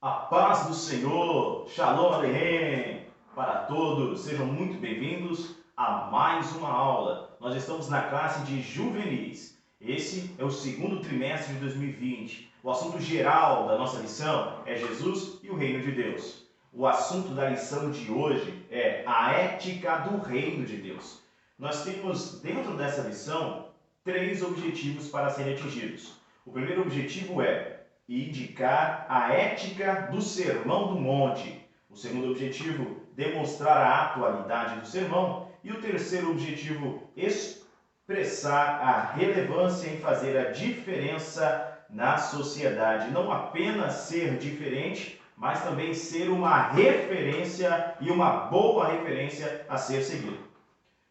A paz do Senhor, Shalom Aleichem, para todos, sejam muito bem-vindos a mais uma aula. Nós estamos na classe de juvenis. Esse é o segundo trimestre de 2020. O assunto geral da nossa lição é Jesus e o Reino de Deus. O assunto da lição de hoje é a ética do Reino de Deus. Nós temos dentro dessa lição 3 objetivos para serem atingidos. O primeiro objetivo é indicar a ética do Sermão do Monte. O segundo objetivo, demonstrar a atualidade do sermão. E o terceiro objetivo, expressar a relevância em fazer a diferença na sociedade. Não apenas ser diferente, mas também ser uma referência e uma boa referência a ser seguido.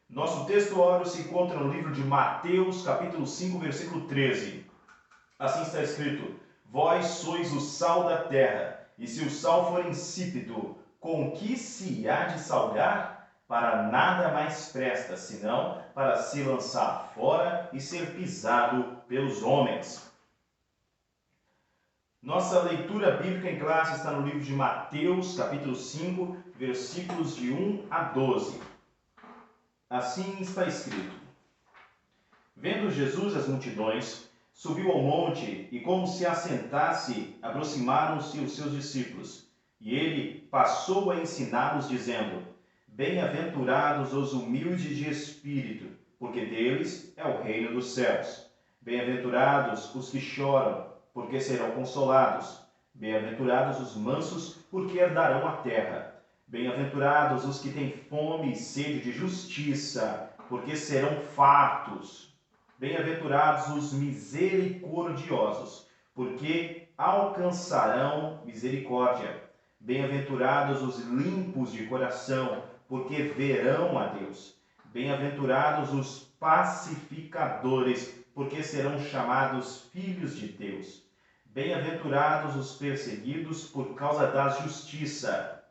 Nosso texto áureo se encontra no livro de Mateus, capítulo 5, versículo 13. Assim está escrito: Vós sois o sal da terra, e se o sal for insípido, com que se há de salgar? Para nada mais presta, senão para se lançar fora e ser pisado pelos homens. Nossa leitura bíblica em classe está no livro de Mateus, capítulo 5, versículos de 1 a 12. Assim está escrito: Vendo Jesus as multidões, subiu ao monte e, como se assentasse, aproximaram-se os seus discípulos. E ele passou a ensiná-los, dizendo: Bem-aventurados os humildes de espírito, porque deles é o reino dos céus. Bem-aventurados os que choram, porque serão consolados. Bem-aventurados os mansos, porque herdarão a terra. Bem-aventurados os que têm fome e sede de justiça, porque serão fartos. Bem-aventurados os misericordiosos, porque alcançarão misericórdia. Bem-aventurados os limpos de coração, porque verão a Deus. Bem-aventurados os pacificadores, porque serão chamados filhos de Deus. Bem-aventurados os perseguidos por causa da justiça,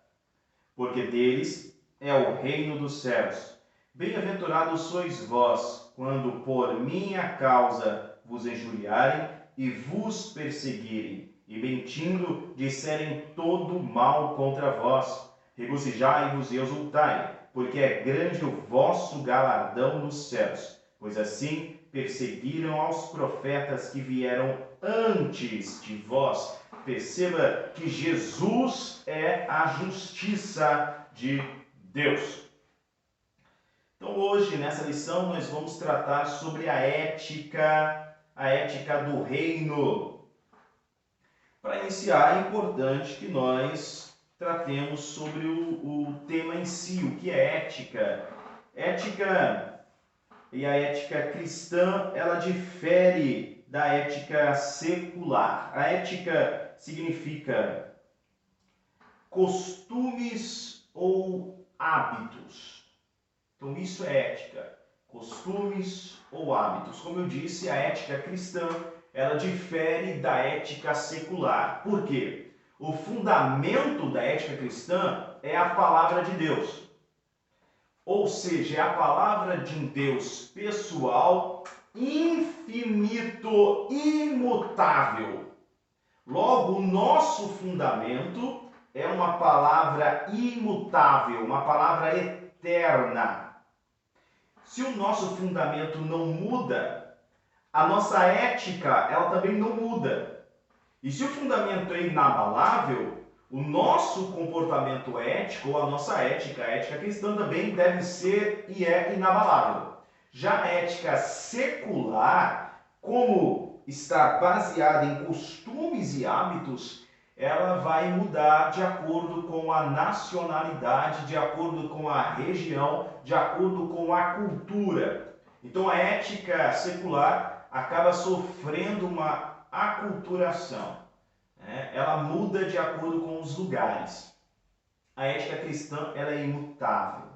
porque deles é o reino dos céus. Bem-aventurados sois vós, quando por minha causa vos injuriarem e vos perseguirem, e mentindo disserem todo mal contra vós. Regozijai-vos e exultai, porque é grande o vosso galardão nos céus, pois assim perseguiram aos profetas que vieram antes de vós. Perceba que Jesus é a justiça de Deus. Então hoje, nessa lição, nós vamos tratar sobre a ética do reino. Para iniciar, é importante que nós tratemos sobre o tema em si, o que é ética. Ética e a ética cristã, ela difere da ética secular. A ética significa costumes ou hábitos. Então isso é ética, costumes ou hábitos. Como eu disse, a ética cristã, ela difere da ética secular. Por quê? O fundamento da ética cristã é a palavra de Deus. Ou seja, é a palavra de um Deus pessoal, infinito, imutável. Logo, o nosso fundamento é uma palavra imutável, uma palavra eterna. Se o nosso fundamento não muda, a nossa ética ela também não muda. E se o fundamento é inabalável, o nosso comportamento ético, ou a nossa ética, a ética cristã também deve ser e é inabalável. Já a ética secular, como está baseada em costumes e hábitos, ela vai mudar de acordo com a nacionalidade, de acordo com a região, de acordo com a cultura. Então a ética secular acaba sofrendo uma aculturação. Ela muda de acordo com os lugares. A ética cristã ela é imutável.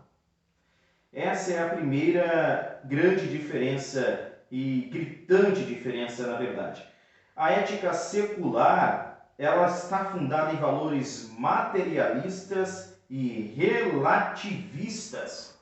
Essa é a primeira grande diferença e gritante diferença, na verdade. A ética secular ela está fundada em valores materialistas e relativistas.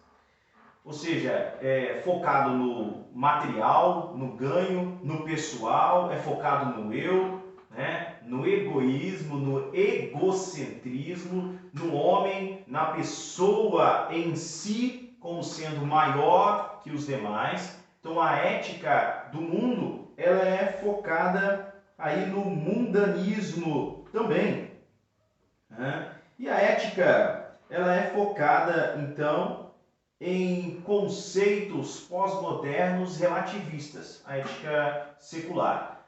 Ou seja, é focado no material, no ganho, no pessoal, é focado no eu, né? No egoísmo, no egocentrismo, no homem, na pessoa em si, como sendo maior que os demais. Então a ética do mundo, ela é focada aí no mundanismo também, né? E a ética, ela é focada então em conceitos pós-modernos relativistas, a ética secular.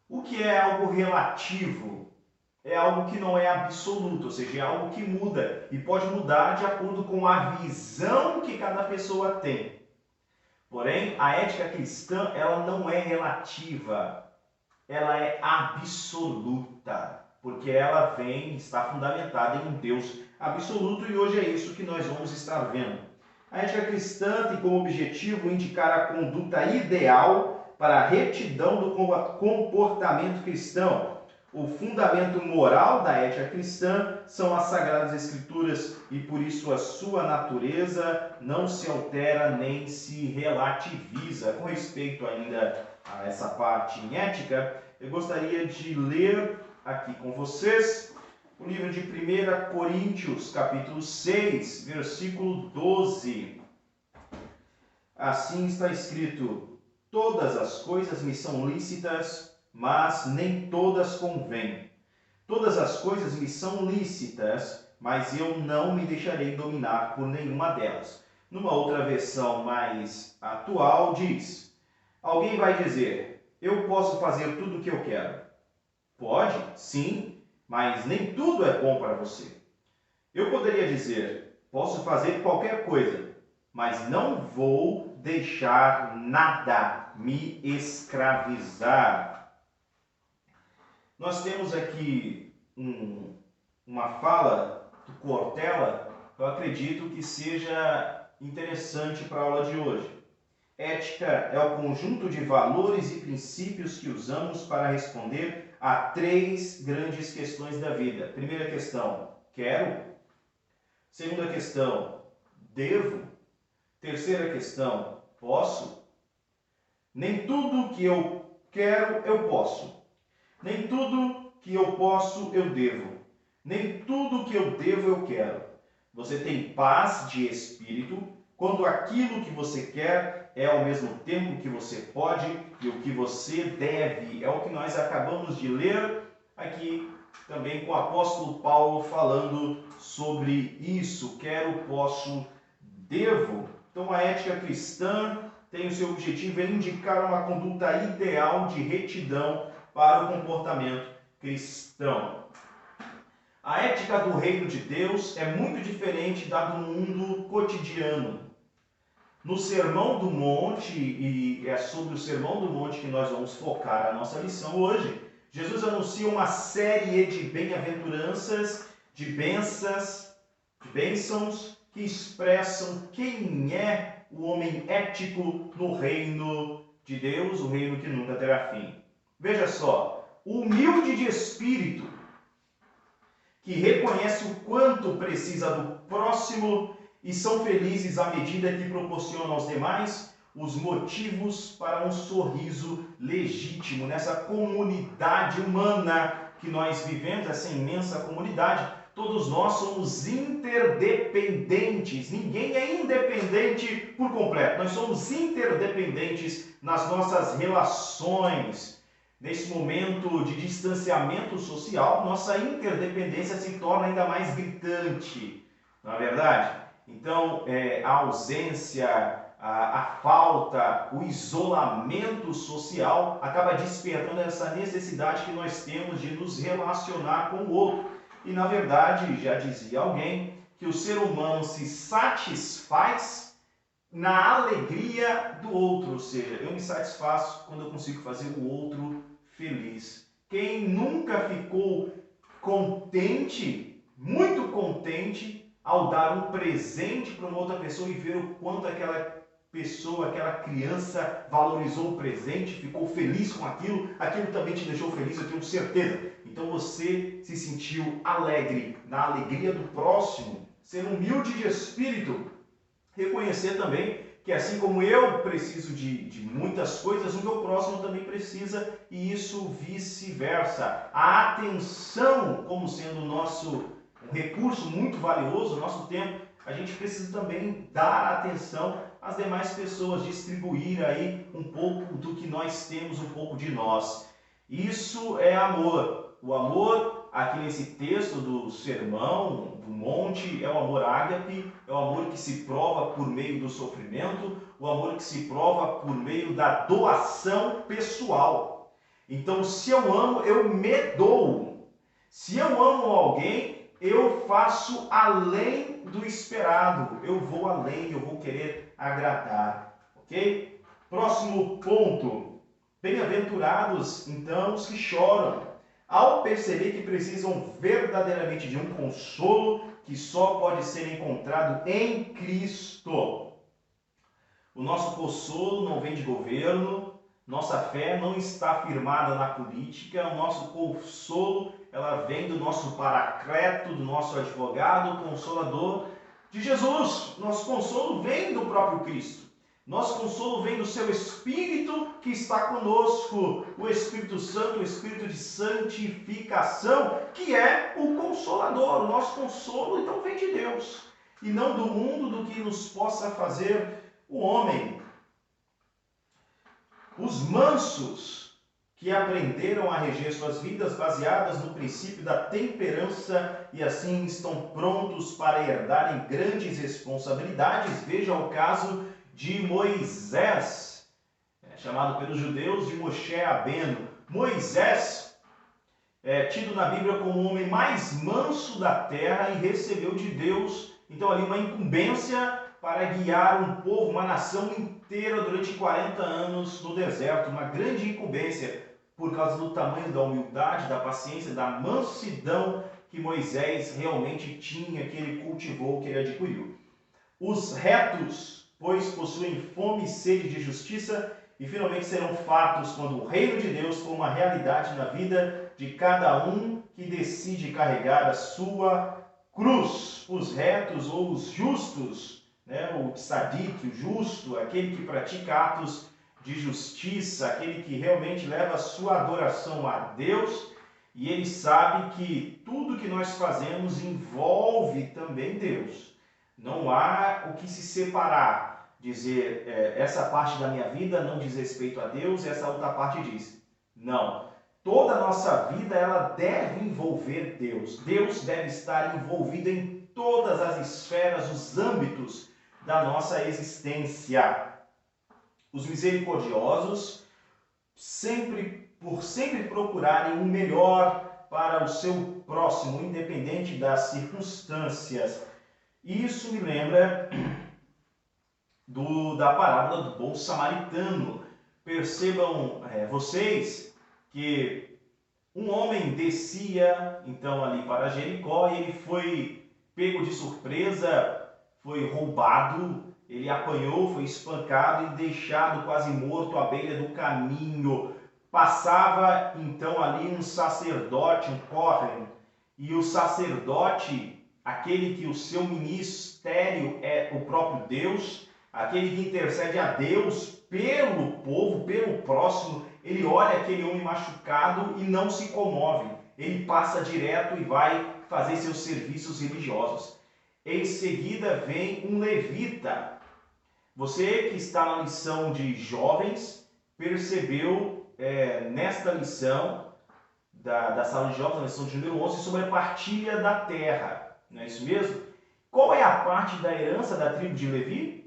O que é algo relativo? É algo que não é absoluto, ou seja, é algo que muda e pode mudar de acordo com a visão que cada pessoa tem. Porém, a ética cristã, ela não é relativa, ela é absoluta, porque ela está fundamentada em um Deus absoluto e hoje é isso que nós vamos estar vendo. A ética cristã tem como objetivo indicar a conduta ideal para a retidão do comportamento cristão. O fundamento moral da ética cristã são as Sagradas Escrituras e por isso a sua natureza não se altera nem se relativiza. Com respeito ainda a essa parte em ética, eu gostaria de ler aqui com vocês o livro de 1 Coríntios, capítulo 6, versículo 12. Assim está escrito: todas as coisas me são lícitas, mas nem todas convêm. Todas as coisas me são lícitas, mas eu não me deixarei dominar por nenhuma delas. Numa outra versão mais atual diz: alguém vai dizer, eu posso fazer tudo o que eu quero. Pode, sim, mas nem tudo é bom para você. Eu poderia dizer, posso fazer qualquer coisa, mas não vou deixar nada me escravizar. Nós temos aqui uma fala do Cortella, que eu acredito que seja interessante para a aula de hoje. Ética é o conjunto de valores e princípios que usamos para responder a 3 grandes questões da vida. Primeira questão, quero. Segunda questão, devo. Terceira questão, posso. Nem tudo que eu quero, eu posso. Nem tudo que eu posso, eu devo. Nem tudo que eu devo, eu quero. Você tem paz de espírito quando aquilo que você quer é ao mesmo tempo que você pode e o que você deve. É o que nós acabamos de ler aqui também com o apóstolo Paulo falando sobre isso. Quero, posso, devo. Então a ética cristã tem o seu objetivo em indicar uma conduta ideal de retidão para o comportamento cristão. A ética do reino de Deus é muito diferente da do mundo cotidiano. No Sermão do Monte, e é sobre o Sermão do Monte que nós vamos focar a nossa lição hoje, Jesus anuncia uma série de bem-aventuranças, de bênçãos que expressam quem é o homem ético no reino de Deus, o reino que nunca terá fim. Veja só, o humilde de espírito, que reconhece o quanto precisa do próximo e são felizes à medida que proporcionam aos demais os motivos para um sorriso legítimo nessa comunidade humana que nós vivemos, essa imensa comunidade. Todos nós somos interdependentes, ninguém é independente por completo, nós somos interdependentes nas nossas relações. Nesse momento de distanciamento social, nossa interdependência se torna ainda mais gritante, não é verdade? Então, a ausência, a falta, o isolamento social acaba despertando essa necessidade que nós temos de nos relacionar com o outro. E, na verdade, já dizia alguém que o ser humano se satisfaz na alegria do outro, ou seja, eu me satisfaço quando eu consigo fazer o outro feliz. Quem nunca ficou contente, muito contente, ao dar um presente para uma outra pessoa e ver o quanto aquela pessoa, aquela criança valorizou o presente, ficou feliz com aquilo, aquilo também te deixou feliz, eu tenho certeza. Então você se sentiu alegre, na alegria do próximo, ser humilde de espírito, reconhecer também que assim como eu preciso de muitas coisas, o meu próximo também precisa, e isso vice-versa. A atenção, como sendo um recurso muito valioso, o nosso tempo, a gente precisa também dar atenção às demais pessoas, distribuir aí um pouco do que nós temos, um pouco de nós. Isso é amor. O amor, aqui nesse texto do Sermão do Monte, é o amor ágape, é o amor que se prova por meio do sofrimento, o amor que se prova por meio da doação pessoal. Então, se eu amo, eu me dou. Se eu amo alguém, eu faço além do esperado. Eu vou além, eu vou querer agradar. Ok? Próximo ponto. Bem-aventurados, então, os que choram, ao perceber que precisam verdadeiramente de um consolo que só pode ser encontrado em Cristo. O nosso consolo não vem de governo, nossa fé não está firmada na política, o nosso consolo ela vem do nosso paracleto, do nosso advogado, consolador de Jesus. Nosso consolo vem do próprio Cristo. Nosso consolo vem do seu Espírito que está conosco, o Espírito Santo, o Espírito de santificação, que é o Consolador. O nosso consolo, então, vem de Deus, e não do mundo, do que nos possa fazer o homem. Os mansos que aprenderam a reger suas vidas baseadas no princípio da temperança e assim estão prontos para herdarem grandes responsabilidades. Veja o caso de Moisés, chamado pelos judeus de Moshe Rabbeinu. Moisés é tido na Bíblia como o homem mais manso da terra e recebeu de Deus, então, ali uma incumbência para guiar um povo, uma nação inteira durante 40 anos no deserto. Uma grande incumbência por causa do tamanho da humildade, da paciência, da mansidão que Moisés realmente tinha, que ele cultivou, que ele adquiriu. Os retos, pois, possuem fome e sede de justiça e finalmente serão fartos quando o reino de Deus for uma realidade na vida de cada um que decide carregar a sua cruz. Os retos ou os justos, o tzadik, o justo, aquele que pratica atos de justiça, aquele que realmente leva a sua adoração a Deus, e ele sabe que tudo que nós fazemos envolve também Deus. Não há o que se separar, dizer essa parte da minha vida não diz respeito a Deus, essa outra parte diz. Não. Toda a nossa vida ela deve envolver Deus. Deus deve estar envolvido em todas as esferas, os âmbitos da nossa existência. Os misericordiosos, por sempre procurarem o melhor para o seu próximo, independente das circunstâncias. Isso me lembra da parábola do bom samaritano. Percebam vocês que um homem descia então ali para Jericó e ele foi pego de surpresa, foi roubado, ele apanhou, foi espancado e deixado quase morto à beira do caminho. Passava então ali um sacerdote, um Kohen, e o sacerdote, aquele que o seu ministério é o próprio Deus, aquele que intercede a Deus pelo povo, pelo próximo, ele olha aquele homem machucado e não se comove. Ele passa direto e vai fazer seus serviços religiosos. Em seguida vem um levita. Você que está na lição de jovens, percebeu nesta lição da sala de jovens, na lição de número 11, sobre a partilha da terra. Não é isso mesmo? Qual é a parte da herança da tribo de Levi?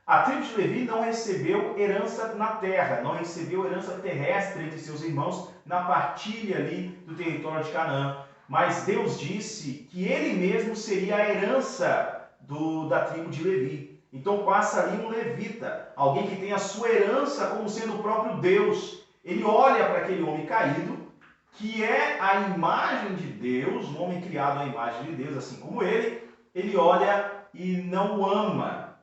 A tribo de Levi não recebeu herança na terra, não recebeu herança terrestre entre seus irmãos na partilha ali do território de Canaã. Mas Deus disse que ele mesmo seria a herança da tribo de Levi. Então passa ali um levita, alguém que tem a sua herança como sendo o próprio Deus. Ele olha para aquele homem caído, que é a imagem de Deus, um homem criado à imagem de Deus, assim como ele olha e não o ama.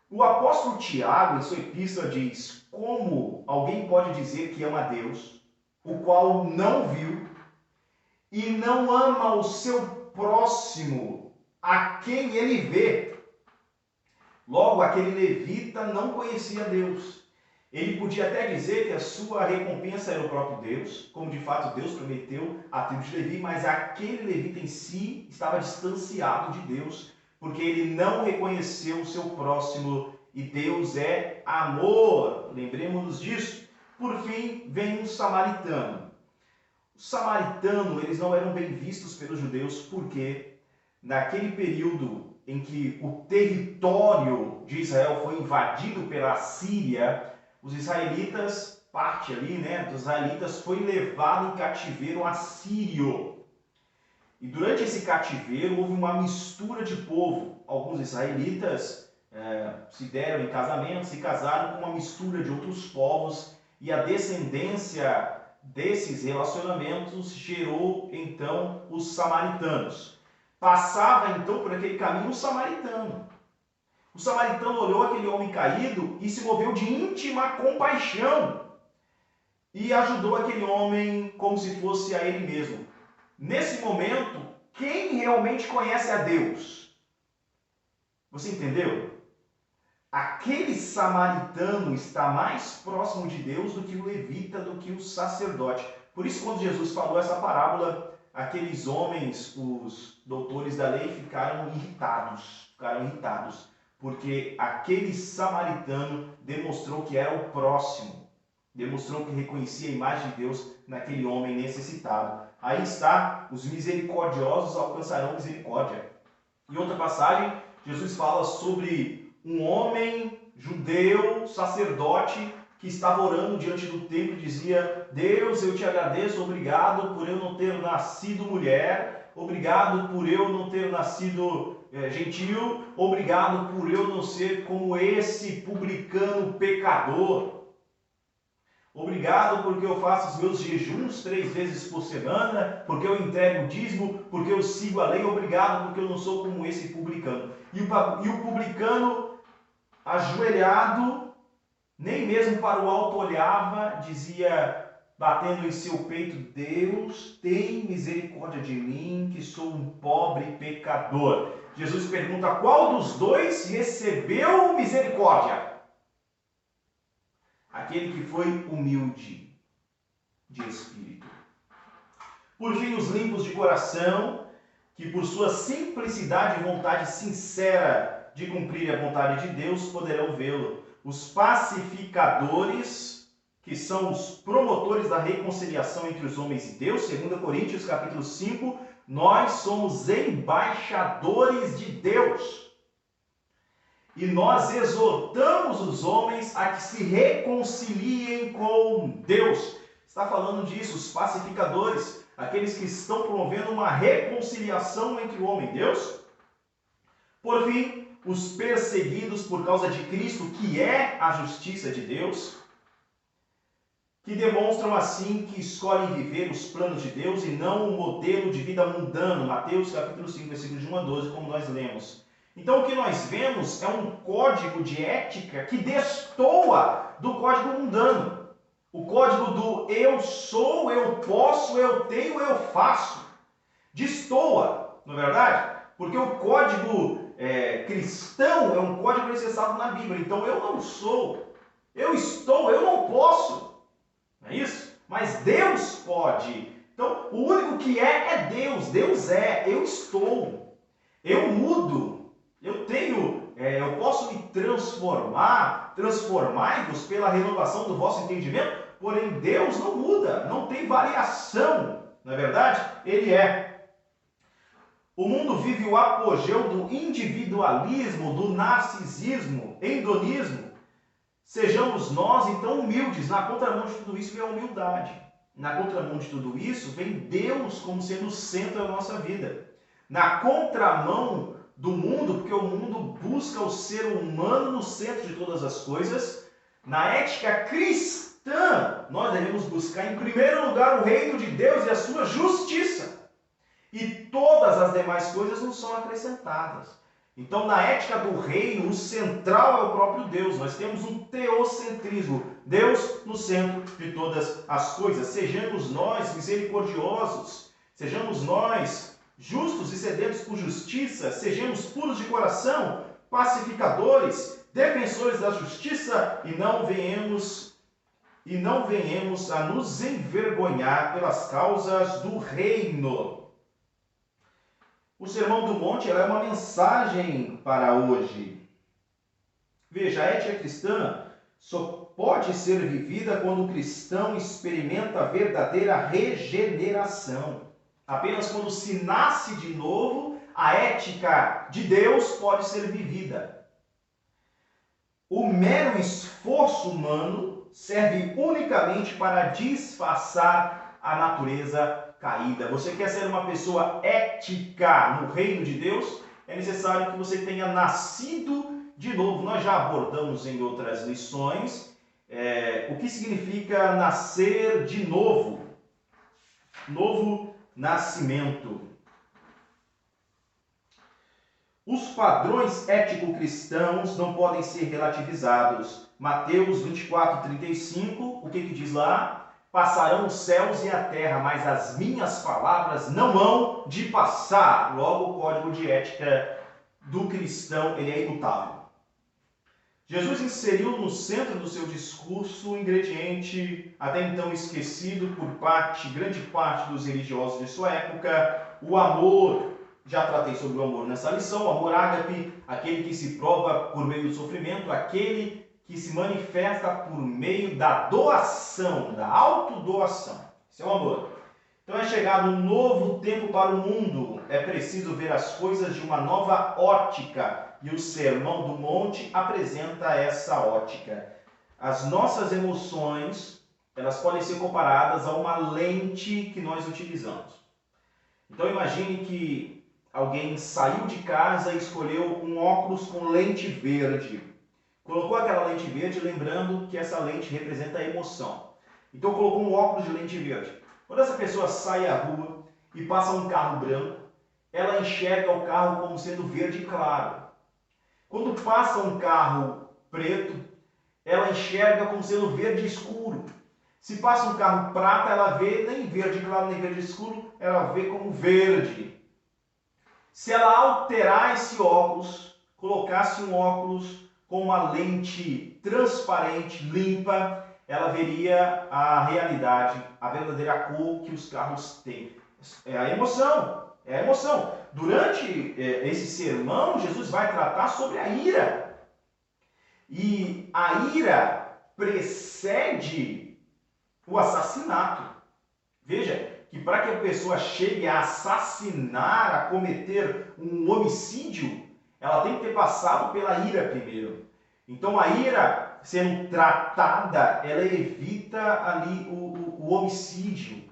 O apóstolo Tiago, em sua epístola, diz: como alguém pode dizer que ama a Deus, o qual não viu, e não ama o seu próximo, a quem ele vê? Logo, aquele levita não conhecia Deus. Ele podia até dizer que a sua recompensa era o próprio Deus, como de fato Deus prometeu à tribo de Levi, mas aquele levita em si estava distanciado de Deus, porque ele não reconheceu o seu próximo, e Deus é amor. Lembremos-nos disso. Por fim, vem um samaritano. Os samaritanos, eles não eram bem vistos pelos judeus, porque naquele período em que o território de Israel foi invadido pela Síria, os israelitas, parte ali, dos israelitas, foi levado em cativeiro assírio. E durante esse cativeiro houve uma mistura de povo. Alguns israelitas se deram em casamento, se casaram com uma mistura de outros povos, e a descendência desses relacionamentos gerou então os samaritanos. Passava então por aquele caminho o samaritano. O samaritano olhou aquele homem caído e se moveu de íntima compaixão e ajudou aquele homem como se fosse a ele mesmo. Nesse momento, quem realmente conhece a Deus? Você entendeu? Aquele samaritano está mais próximo de Deus do que o levita, do que o sacerdote. Por isso, quando Jesus falou essa parábola, aqueles homens, os doutores da lei, ficaram irritados, porque aquele samaritano demonstrou que era o próximo, demonstrou que reconhecia a imagem de Deus naquele homem necessitado. Aí está, os misericordiosos alcançarão misericórdia. Em outra passagem, Jesus fala sobre um homem judeu, sacerdote, que estava orando diante do templo e dizia: Deus, eu te agradeço, obrigado por eu não ter nascido mulher, obrigado por eu não ter nascido gentil, obrigado por eu não ser como esse publicano pecador. Obrigado porque eu faço os meus jejuns 3 vezes por semana, porque eu entrego o dízimo, porque eu sigo a lei. Obrigado porque eu não sou como esse publicano. E o publicano, ajoelhado, nem mesmo para o alto olhava, dizia, batendo em seu peito: Deus, tem misericórdia de mim, que sou um pobre pecador. Jesus pergunta: qual dos dois recebeu misericórdia? Aquele que foi humilde de espírito. Por fim, os limpos de coração, que por sua simplicidade e vontade sincera de cumprir a vontade de Deus, poderão vê-lo. Os pacificadores, que são os promotores da reconciliação entre os homens e Deus, 2 Coríntios capítulo 5, nós somos embaixadores de Deus. E nós exortamos os homens a que se reconciliem com Deus. Está falando disso, os pacificadores, aqueles que estão promovendo uma reconciliação entre o homem e Deus. Por fim, os perseguidos por causa de Cristo, que é a justiça de Deus, que demonstram assim que escolhem viver os planos de Deus e não o modelo de vida mundano. Mateus capítulo 5, versículos de 1 a 12, como nós lemos. Então o que nós vemos é um código de ética que destoa do código mundano. O código do eu sou, eu posso, eu tenho, eu faço. Destoa, não é verdade? Porque o código cristão é um código necessário na Bíblia. Então eu não sou, eu estou, eu não posso. Não é isso? Mas Deus pode. Então o único que é Deus. Deus é, eu estou. Eu mudo. Eu tenho, eu posso me transformai-vos pela renovação do vosso entendimento, porém Deus não muda, não tem variação, não é verdade? Ele é. O mundo vive o apogeu do individualismo, do narcisismo, hedonismo. Sejamos nós, então, humildes. Na contramão de tudo isso vem a humildade. Na contramão de tudo isso vem Deus como sendo o centro da nossa vida. Na contramão do mundo, porque o mundo busca o ser humano no centro de todas as coisas, na ética cristã, nós devemos buscar em primeiro lugar o reino de Deus e a sua justiça. E todas as demais coisas nos são acrescentadas. Então, na ética do reino, o central é o próprio Deus. Nós temos um teocentrismo. Deus no centro de todas as coisas. Sejamos nós misericordiosos. Sejamos nós justos e sedentos por justiça, sejamos puros de coração, pacificadores, defensores da justiça, e não venhamos a nos envergonhar pelas causas do reino. O Sermão do Monte é uma mensagem para hoje. Veja, a ética cristã só pode ser vivida quando o cristão experimenta a verdadeira regeneração. Apenas quando se nasce de novo, a ética de Deus pode ser vivida. O mero esforço humano serve unicamente para disfarçar a natureza caída. Você quer ser uma pessoa ética no reino de Deus? É necessário que você tenha nascido de novo. Nós já abordamos em outras lições o que significa nascer de novo. Novo nascimento. Os padrões ético-cristãos não podem ser relativizados. Mateus 24:35, o que diz lá? Passarão os céus e a terra, mas as minhas palavras não hão de passar. Logo, o código de ética do cristão ele é imutável. Jesus inseriu no centro do seu discurso um ingrediente até então esquecido por grande parte dos religiosos de sua época, o amor. Já tratei sobre o amor nessa lição, o amor ágape, aquele que se prova por meio do sofrimento, aquele que se manifesta por meio da doação, da autodoação. Isso é o amor. Então é chegado um novo tempo para o mundo, é preciso ver as coisas de uma nova ótica, e o Sermão do Monte apresenta essa ótica. As nossas emoções, elas podem ser comparadas a uma lente que nós utilizamos. Então imagine que alguém saiu de casa e escolheu um óculos com lente verde. Colocou aquela lente verde lembrando que essa lente representa a emoção. Então colocou um óculos de lente verde. Quando essa pessoa sai à rua e passa um carro branco, ela enxerga o carro como sendo verde claro. Quando passa um carro preto, ela enxerga como sendo verde escuro. Se passa um carro prata, ela vê nem verde claro nem verde escuro, ela vê como verde. Se ela alterar esse óculos, colocasse um óculos com uma lente transparente, limpa, ela veria a realidade, a verdadeira cor que os carros têm. É a emoção, é a emoção. Durante esse sermão, Jesus vai tratar sobre a ira. E a ira precede o assassinato. Veja que para que a pessoa chegue a assassinar, a cometer um homicídio, ela tem que ter passado pela ira primeiro. Então a ira sendo tratada, ela evita ali o homicídio.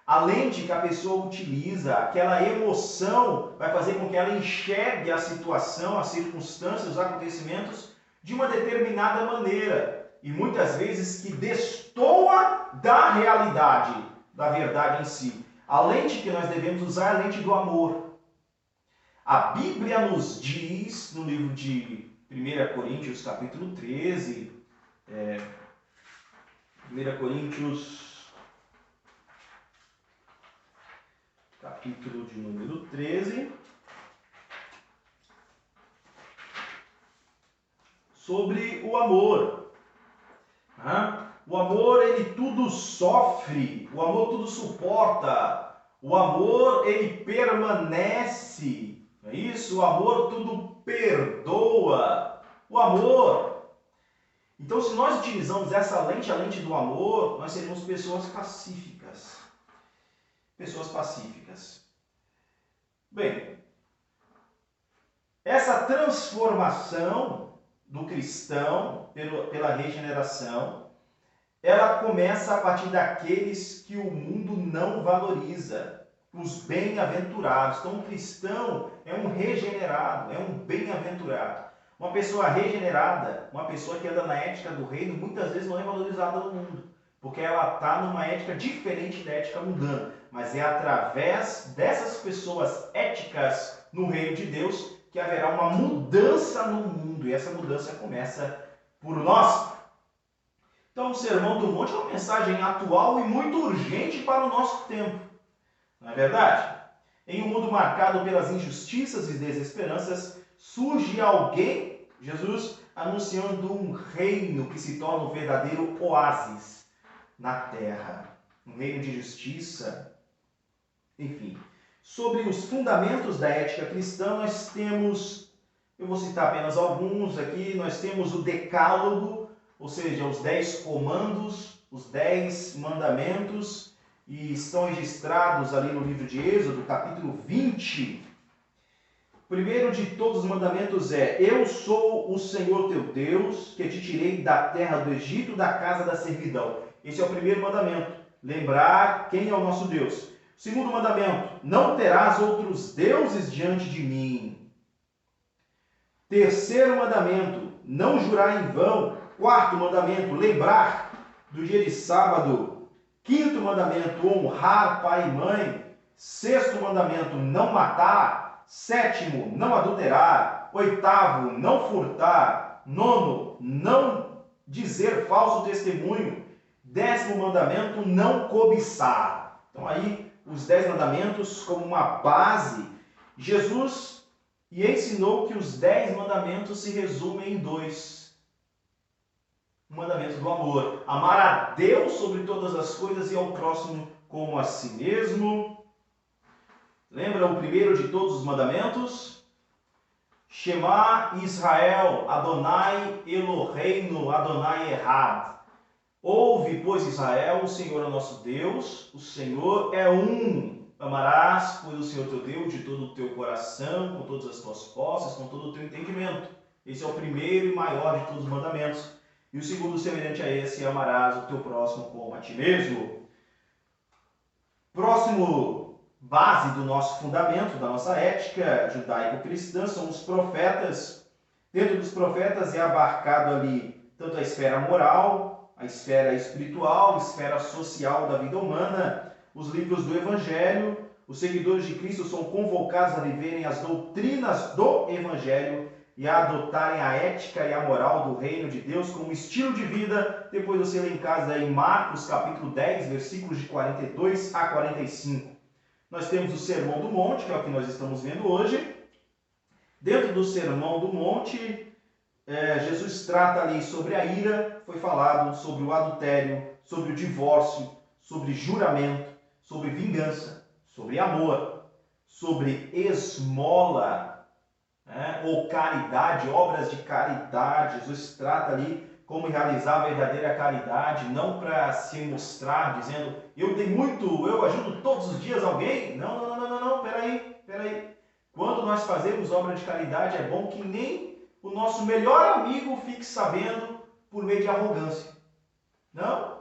A lente que a pessoa utiliza, aquela emoção, vai fazer com que ela enxergue a situação, as circunstâncias, os acontecimentos de uma determinada maneira. E muitas vezes que destoa da realidade, da verdade em si. A lente que nós devemos usar é a lente do amor. A Bíblia nos diz, no livro de 1 Coríntios, capítulo 13, 1 Coríntios, capítulo de número 13, sobre o amor. O amor, ele tudo sofre, o amor tudo suporta, o amor, ele permanece, não é isso? O amor tudo perdoa, o amor. Então, se nós utilizamos essa lente, a lente do amor, nós seremos pessoas pacíficas. Pessoas pacíficas. Bem, essa transformação do cristão pela regeneração, ela começa a partir daqueles que o mundo não valoriza, os bem-aventurados. Então, o cristão é um regenerado, é um bem-aventurado. Uma pessoa regenerada, uma pessoa que anda na ética do reino, muitas vezes não é valorizada no mundo, porque ela está numa ética diferente da ética mundana. Mas é através dessas pessoas éticas no reino de Deus que haverá uma mudança no mundo. E essa mudança começa por nós. Então, o Sermão do Monte é uma mensagem atual e muito urgente para o nosso tempo. Não é verdade? Em um mundo marcado pelas injustiças e desesperanças, surge alguém, Jesus, anunciando um reino que se torna um verdadeiro oásis na terra. Um reino de justiça. Enfim, sobre os fundamentos da ética cristã, nós temos, eu vou citar apenas alguns aqui, nós temos o Decálogo, ou seja, os 10 comandos, os 10 mandamentos, e estão registrados ali no livro de Êxodo, capítulo 20. O primeiro de todos os mandamentos é: eu sou o Senhor teu Deus, que te tirei da terra do Egito, da casa da servidão. Esse é o primeiro mandamento, lembrar quem é o nosso Deus. O segundo mandamento: não terás outros deuses diante de mim. Terceiro mandamento: não jurar em vão. Quarto mandamento: lembrar do dia de sábado. Quinto mandamento: honrar pai e mãe. Sexto mandamento: não matar. Sétimo: não adulterar. Oitavo: não furtar. Nono: não dizer falso testemunho. Décimo mandamento: não cobiçar. Então aí os 10 mandamentos como uma base. Jesus ensinou que os 10 mandamentos se resumem em 2. O mandamento do amor: amar a Deus sobre todas as coisas e ao próximo como a si mesmo. Lembra o primeiro de todos os mandamentos? Shema Israel, Adonai Eloheinu, Adonai Echad. Ouve, pois, Israel, o Senhor é o nosso Deus, o Senhor é um. Amarás, pois, o Senhor teu Deus de todo o teu coração, com todas as tuas posses, com todo o teu entendimento. Esse é o primeiro e maior de todos os mandamentos. E o segundo, semelhante a esse: amarás o teu próximo como a ti mesmo. Próximo base do nosso fundamento, da nossa ética judaico-cristã, são os profetas. Dentro dos profetas é abarcado ali tanto a esfera moral, a esfera espiritual, a esfera social da vida humana, os livros do Evangelho. Os seguidores de Cristo são convocados a viverem as doutrinas do Evangelho e a adotarem a ética e a moral do reino de Deus como estilo de vida, depois de ser elencados em Marcos capítulo 10, versículos de 42 a 45. Nós temos o Sermão do Monte, que é o que nós estamos vendo hoje. Dentro do Sermão do Monte, Jesus trata ali sobre a ira, foi falado sobre o adultério, sobre o divórcio, sobre juramento, sobre vingança, sobre amor, sobre esmola, ou caridade, obras de caridade. Jesus trata ali como realizar a verdadeira caridade, não para se mostrar dizendo: eu dei muito, eu ajudo todos os dias alguém. Não, peraí. Quando nós fazemos obra de caridade, é bom que nem o nosso melhor amigo fique sabendo por meio de arrogância. Não.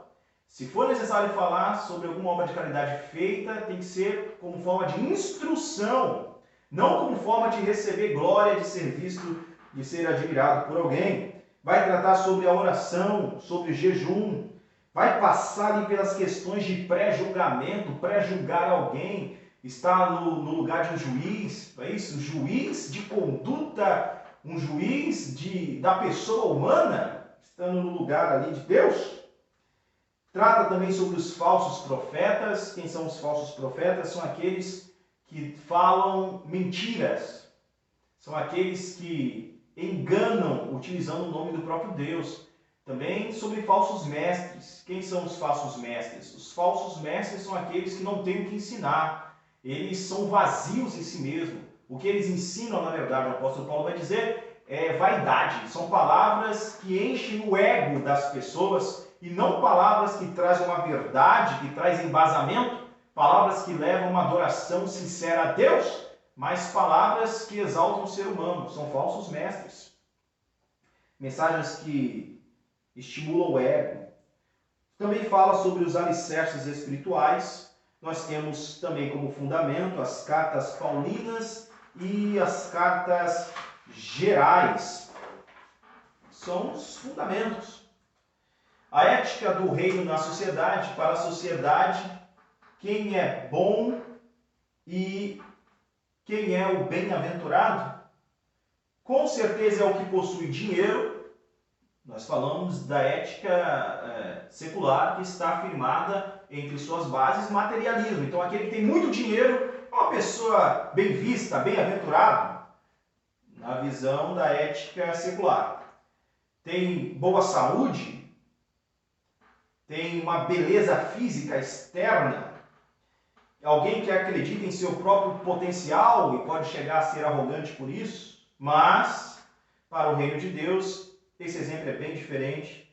Se for necessário falar sobre alguma obra de caridade feita, tem que ser como forma de instrução, não como forma de receber glória, de ser visto, de ser admirado por alguém. Vai tratar sobre a oração, sobre o jejum, vai passar ali pelas questões de pré-julgamento, pré-julgar alguém, está no lugar de um juiz, é isso? Juiz de conduta, um juiz da pessoa humana, estando no lugar ali de Deus. Trata também sobre os falsos profetas. Quem são os falsos profetas? São aqueles que falam mentiras, são aqueles que enganam utilizando o nome do próprio Deus. Também sobre falsos mestres. Quem são os falsos mestres? Os falsos mestres são aqueles que não têm o que ensinar. Eles são vazios em si mesmo. O que eles ensinam, na verdade, o apóstolo Paulo vai dizer, é vaidade. São palavras que enchem o ego das pessoas e não palavras que trazem uma verdade, que trazem embasamento, palavras que levam uma adoração sincera a Deus, mas palavras que exaltam o ser humano. São falsos mestres. Mensagens que estimulam o ego. Também fala sobre os alicerces espirituais. Nós temos também como fundamento as cartas paulinas e as cartas gerais. São os fundamentos. A ética do reino na sociedade. Para a sociedade, quem é bom e quem é o bem-aventurado? Com certeza é o que possui dinheiro. Nós falamos da ética secular, que está afirmada entre suas bases materialismo. Então, aquele que tem muito dinheiro é uma pessoa bem vista, bem-aventurado. na visão da ética secular. Tem boa saúde, tem uma beleza física externa, alguém que acredita em seu próprio potencial e pode chegar a ser arrogante por isso, mas para o reino de Deus esse exemplo é bem diferente.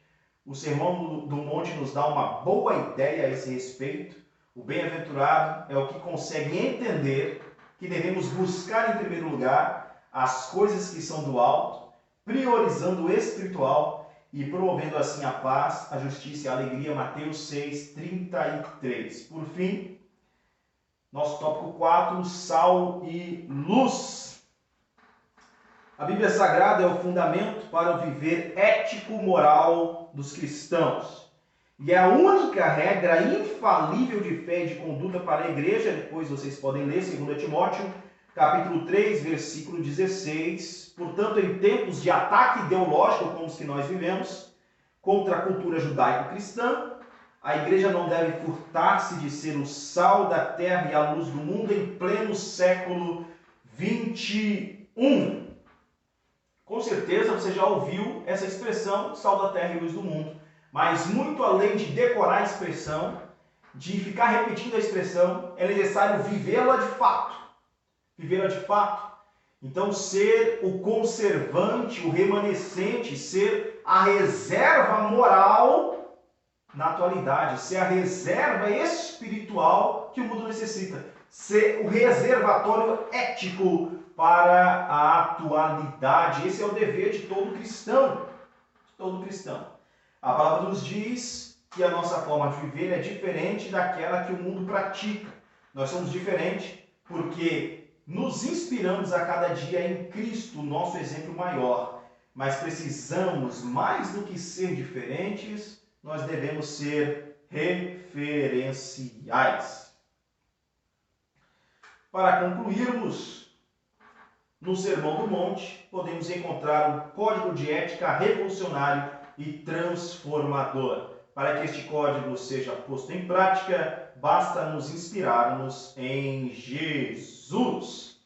O Sermão do Monte nos dá uma boa ideia a esse respeito. O bem-aventurado é o que consegue entender que devemos buscar em primeiro lugar as coisas que são do alto, priorizando o espiritual e promovendo assim a paz, a justiça e a alegria. Mateus 6:33. Por fim, nosso tópico 4, sal e luz. A Bíblia Sagrada é o fundamento para o viver ético-moral dos cristãos. E é a única regra infalível de fé e de conduta para a igreja. Depois vocês podem ler 2 Timóteo, capítulo 3, versículo 16. Portanto, em tempos de ataque ideológico como os que nós vivemos, contra a cultura judaico-cristã, a igreja não deve furtar-se de ser o sal da terra e a luz do mundo em pleno século 21. Com certeza você já ouviu essa expressão, sal da terra e luz do mundo. Mas muito além de decorar a expressão, de ficar repetindo a expressão, é necessário vivê-la de fato. Vivê-la de fato. Então, ser o conservante, o remanescente, ser a reserva moral na atualidade, ser a reserva espiritual que o mundo necessita, ser o reservatório ético para a atualidade. Esse é o dever de todo cristão. De todo cristão. A palavra nos diz que a nossa forma de viver é diferente daquela que o mundo pratica. Nós somos diferentes porque nos inspiramos a cada dia em Cristo, nosso exemplo maior. Mas precisamos, mais do que ser diferentes, nós devemos ser referenciais. Para concluirmos, no Sermão do Monte, podemos encontrar um código de ética revolucionário e transformador. Para que este código seja posto em prática, basta nos inspirarmos em Jesus.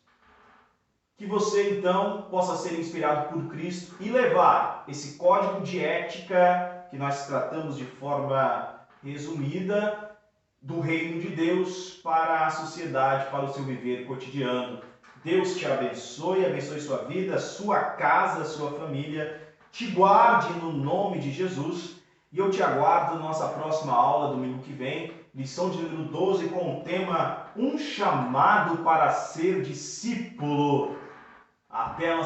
Que você, então, possa ser inspirado por Cristo e levar esse código de ética que nós tratamos de forma resumida do reino de Deus para a sociedade, para o seu viver cotidiano. Deus te abençoe, abençoe sua vida, sua casa, sua família, te guarde no nome de Jesus e eu te aguardo na nossa próxima aula, domingo que vem, lição de número 12, com o tema Um chamado para ser discípulo. Até a nossa